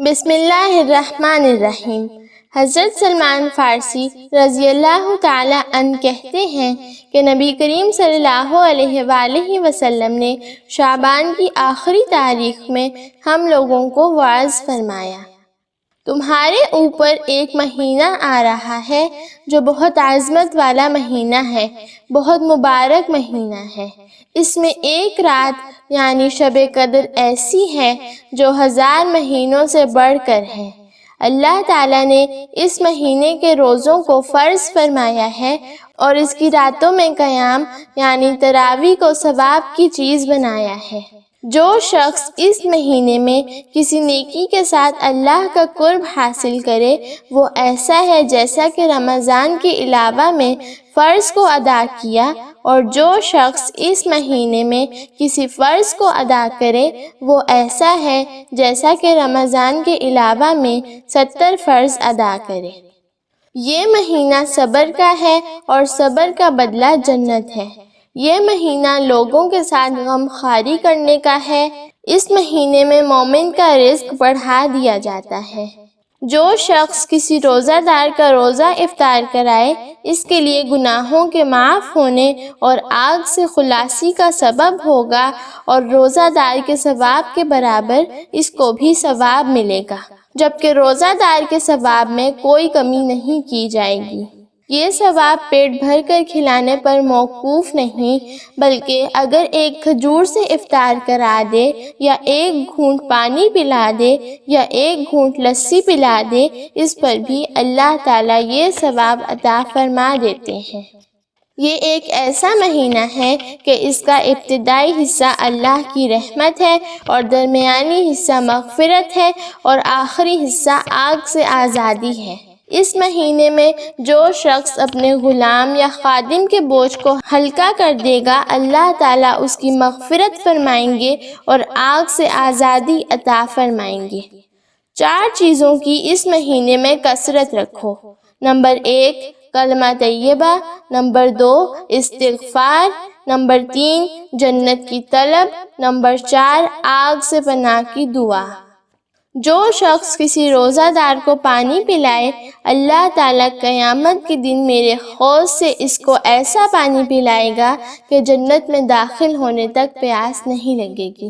بسم اللہ الرحمن الرحیم۔ حضرت سلمان فارسی رضی اللہ تعالی عنہ کہتے ہیں کہ نبی کریم صلی اللہ علیہ وآلہ وسلم نے شعبان کی آخری تاریخ میں ہم لوگوں کو وعظ فرمایا، تمہارے اوپر ایک مہینہ آ رہا ہے جو بہت عظمت والا مہینہ ہے، بہت مبارک مہینہ ہے۔ اس میں ایک رات یعنی شب قدر ایسی ہے جو 1000 مہینوں سے بڑھ کر ہے۔ اللہ تعالیٰ نے اس مہینے کے روزوں کو فرض فرمایا ہے اور اس کی راتوں میں قیام یعنی تراویح کو ثواب کی چیز بنایا ہے۔ جو شخص اس مہینے میں کسی نیکی کے ساتھ اللہ کا قرب حاصل کرے وہ ایسا ہے جیسا کہ رمضان کے علاوہ میں فرض کو ادا کیا، اور جو شخص اس مہینے میں کسی فرض کو ادا کرے وہ ایسا ہے جیسا کہ رمضان کے علاوہ میں 70 فرض ادا کرے۔ یہ مہینہ صبر کا ہے اور صبر کا بدلہ جنت ہے۔ یہ مہینہ لوگوں کے ساتھ غم خواری کرنے کا ہے۔ اس مہینے میں مومن کا رزق بڑھا دیا جاتا ہے۔ جو شخص کسی روزہ دار کا روزہ افطار کرائے اس کے لیے گناہوں کے معاف ہونے اور آگ سے خلاصی کا سبب ہوگا، اور روزہ دار کے ثواب کے برابر اس کو بھی ثواب ملے گا، جبکہ روزہ دار کے ثواب میں کوئی کمی نہیں کی جائے گی۔ یہ ثواب پیٹ بھر کر کھلانے پر موقوف نہیں، بلکہ اگر ایک کھجور سے افطار کرا دے یا ایک گھونٹ پانی پلا دے یا ایک گھونٹ لسی پلا دے، اس پر بھی اللہ تعالیٰ یہ ثواب عطا فرما دیتے ہیں۔ یہ ایک ایسا مہینہ ہے کہ اس کا ابتدائی حصہ اللہ کی رحمت ہے اور درمیانی حصہ مغفرت ہے اور آخری حصہ آگ سے آزادی ہے۔ اس مہینے میں جو شخص اپنے غلام یا خادم کے بوجھ کو ہلکا کر دے گا اللہ تعالیٰ اس کی مغفرت فرمائیں گے اور آگ سے آزادی عطا فرمائیں گے۔ 4 چیزوں کی اس مہینے میں کثرت رکھو۔ نمبر 1 کلمہ طیبہ، نمبر 2 استغفار، نمبر 3 جنت کی طلب، نمبر 4 آگ سے پناہ کی دعا۔ جو شخص کسی روزہ دار کو پانی پلائے اللہ تعالیٰ قیامت کے دن میرے حوض سے اس کو ایسا پانی پلائے گا کہ جنت میں داخل ہونے تک پیاس نہیں لگے گی۔